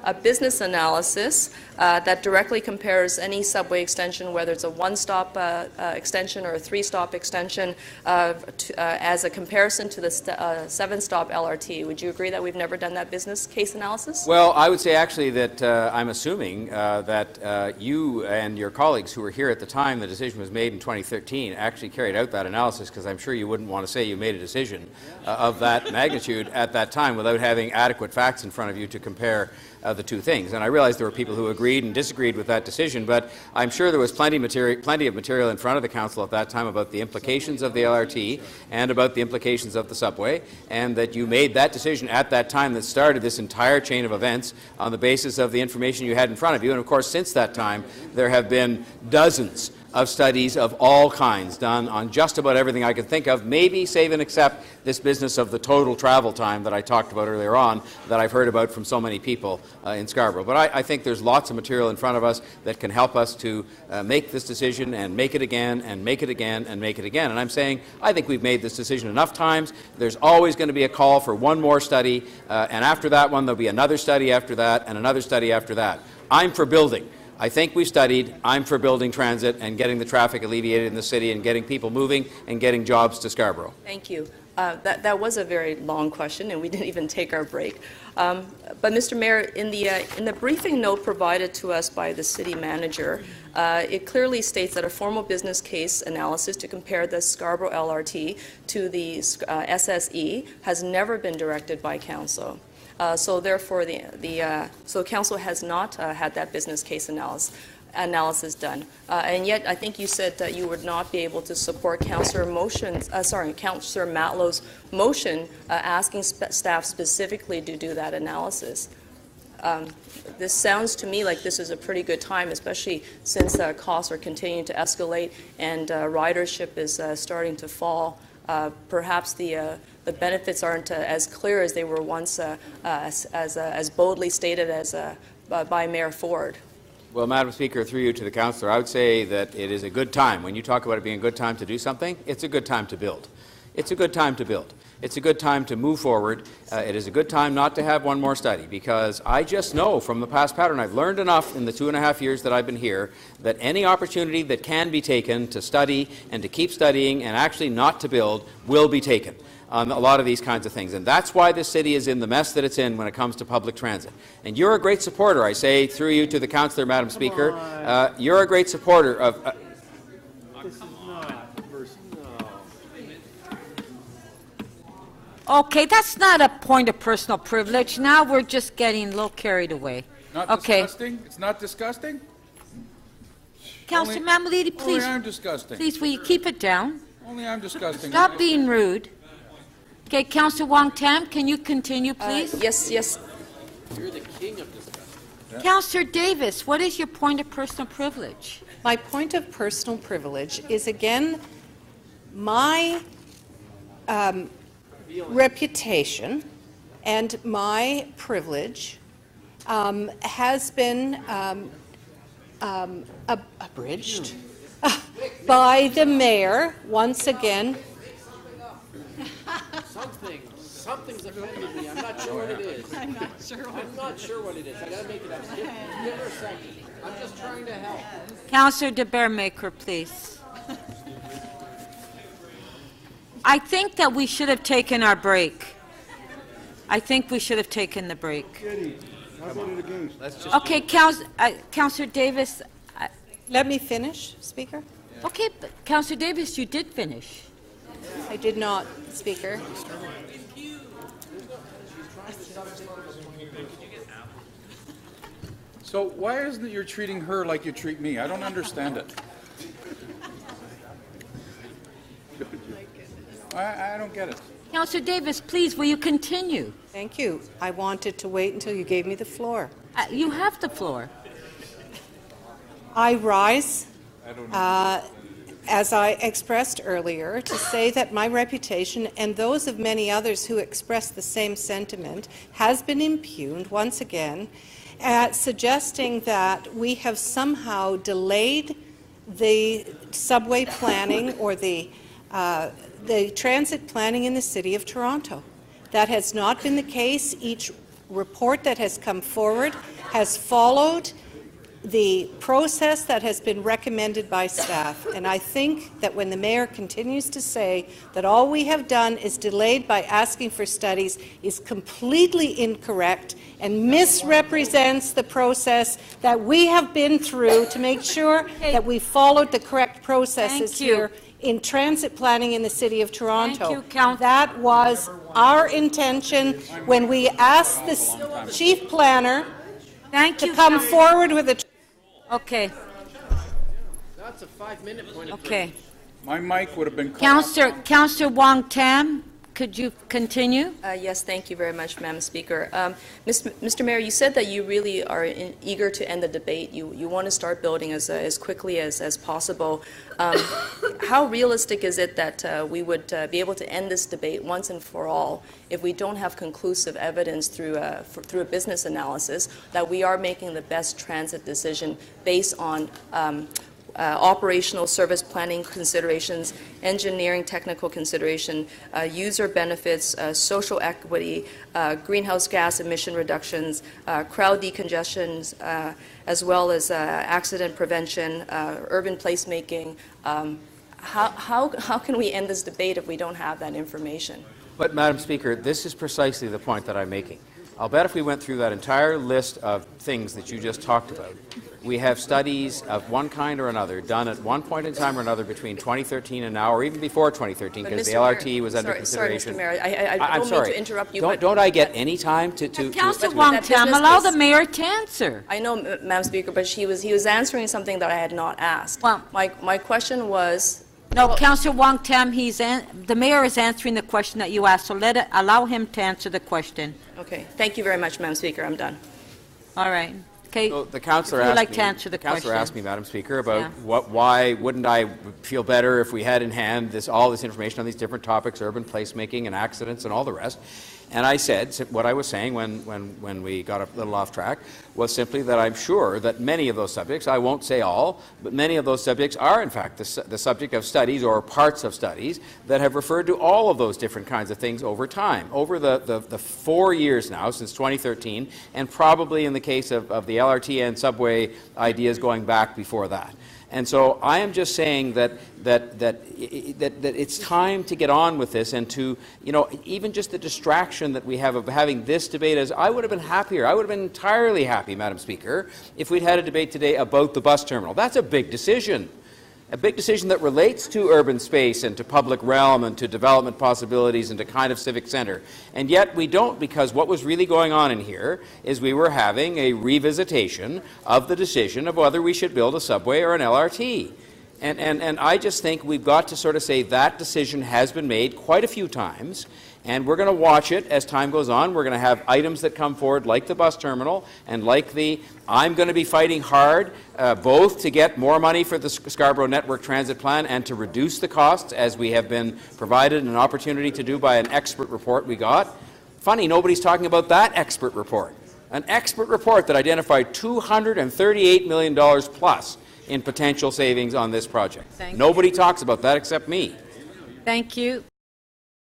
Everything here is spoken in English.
a business analysis that directly compares any subway extension, whether it's a one-stop extension or a three-stop extension, as a comparison to the seven-stop LRT. Would you agree that we've never done that business case analysis? Well, I would say actually that I'm assuming that you and your colleagues who were here at the time the decision was made in 2013 actually carried out that analysis, because I'm sure you wouldn't want to say you made a decision of that magnitude at that time without having adequate facts in front of you to compare the two things. And I realize there were people who agreed and disagreed with that decision, but I'm sure there was plenty of material in front of the Council at that time about the implications of the LRT and about the implications of the subway, and that you made that decision at that time that started this entire chain of events on the basis of the information you had in front of you. And of course, since that time, there have been dozens of studies of all kinds done on just about everything I could think of, maybe save and except this business of the total travel time that I talked about earlier on, that I've heard about from so many people in Scarborough. But I think there's lots of material in front of us that can help us to make this decision and make it again and make it again and make it again. And I'm saying I think we've made this decision enough times. There's always going to be a call for one more study, and after that one there'll be another study after that and another study after that. I'm for building. I think we've studied. I'm for building transit and getting the traffic alleviated in the city and getting people moving and getting jobs to Scarborough. Thank you. That was a very long question, and we didn't even take our break. But Mr. Mayor, in the briefing note provided to us by the city manager, it clearly states that a formal business case analysis to compare the Scarborough LRT to the SSE has never been directed by Council. So therefore, so Council has not had that business case analysis done. And yet, I think you said that you would not be able to support Councillor Matlow's motion asking staff specifically to do that analysis. This sounds to me like this is a pretty good time, especially since costs are continuing to escalate and ridership is starting to fall. Perhaps the benefits aren't as clear as they were once, as boldly stated as by Mayor Ford. Well, Madam Speaker, through you to the Councillor, I would say that it is a good time. When you talk about it being a good time to do something, it's a good time to build. It's a good time to build. It's a good time to move forward. It is a good time not to have one more study, because I just know from the past pattern, I've learned enough in the 2.5 years that I've been here, that any opportunity that can be taken to study and to keep studying and actually not to build will be taken on a lot of these kinds of things. And that's why this city is in the mess that it's in when it comes to public transit. And you're a great supporter, I say through you to the Councillor, Madam Speaker, you're a great supporter of... Okay, that's not a point of personal privilege. Now we're just getting a little carried away. Not okay. Disgusting? It's not disgusting? Councillor Mamalidi, please. Only I'm disgusting. Please, will you keep it down? Only I'm disgusting. Stop being rude. Okay, Councillor Wong Tam, can you continue, please? Yes. You're the king of disgusting. Yeah. Councillor Davis, what is your point of personal privilege? My point of personal privilege is, again, my reputation and my privilege has been abridged by the mayor once again. Something's offended me. I'm not sure what it is. I'm not sure what it is. I gotta make it up. Give her a second. I'm just trying to help. Councillor de Bearmaker, please. I think that we should have taken our break. I think we should have taken the break. Okay, Councillor Davis. Let me finish, Speaker. Okay, but Councillor Davis, you did finish. I did not, Speaker. So why isn't it you're treating her like you treat me? I don't understand it. I don't get it. Councillor Davis, please, will you continue? Thank you. I wanted to wait until you gave me the floor. You have the floor. I rise, as I expressed earlier, to say that my reputation and those of many others who express the same sentiment has been impugned once again, suggesting that we have somehow delayed the subway planning or the transit planning in the City of Toronto. That has not been the case. Each report that has come forward has followed the process that has been recommended by staff. And I think that when the mayor continues to say that all we have done is delayed by asking for studies is completely incorrect and misrepresents the process that we have been through to make sure that we followed the correct processes here in transit planning in the City of Toronto. Thank you, Councillor. That was our intention when we asked the chief planner to come forward with a... Okay. That's a 5-minute point of Okay. My mic would have been cut. Councillor Wong Tam, could you continue? Yes, thank you very much, Madam Speaker. Mr. Mayor, you said that you really are eager to end the debate. You want to start building as quickly as possible. How realistic is it that we would be able to end this debate once and for all if we don't have conclusive evidence through a business analysis that we are making the best transit decision based on operational service planning considerations, engineering technical consideration, user benefits, social equity, greenhouse gas emission reductions, crowd decongestions, as well as accident prevention, urban placemaking. How can we end this debate if we don't have that information? But, Madam Speaker, this is precisely the point that I'm making. I'll bet if we went through that entire list of things that you just talked about, we have studies of one kind or another done at one point in time or another between 2013 and now, or even before 2013, because the LRT was under consideration. Sorry, Mr. Mayor, I don't mean to interrupt you. Don't I get any time to Councillor Wong Tam, allow the mayor to answer. I know, Madam Speaker, but he was answering something that I had not asked. Well, my question was... No, Councillor Wong Tam, the mayor is answering the question that you asked, so allow him to answer the question. Okay. Thank you very much, Madam Speaker. I'm done. All right. Okay. So the councillor asked me, Madam Speaker, about why wouldn't I feel better if we had in hand all this information on these different topics, urban placemaking and accidents and all the rest. And I said, what I was saying when we got a little off track was simply that I'm sure that many of those subjects, I won't say all, but many of those subjects are in fact the subject of studies or parts of studies that have referred to all of those different kinds of things over time, over the 4 years now since 2013, and probably in the case of the LRT and subway ideas going back before that. And so I am just saying that it's time to get on with this, and to, even just the distraction that we have of having this debate, as I would have been happier, I would have been entirely happy, Madam Speaker, if we'd had a debate today about the bus terminal. That's a big decision. A big decision that relates to urban space and to public realm and to development possibilities and to kind of civic centre. And yet we don't, because what was really going on in here is we were having a revisitation of the decision of whether we should build a subway or an LRT. And I just think we've got to sort of say that decision has been made quite a few times, and we're going to watch it as time goes on. We're going to have items that come forward like the bus terminal and like I'm going to be fighting hard both to get more money for the Scarborough Network Transit Plan and to reduce the costs, as we have been provided an opportunity to do by an expert report we got. Funny, nobody's talking about that expert report. An expert report that identified $238 million plus in potential savings on this project. Nobody talks about that except me. Thank you.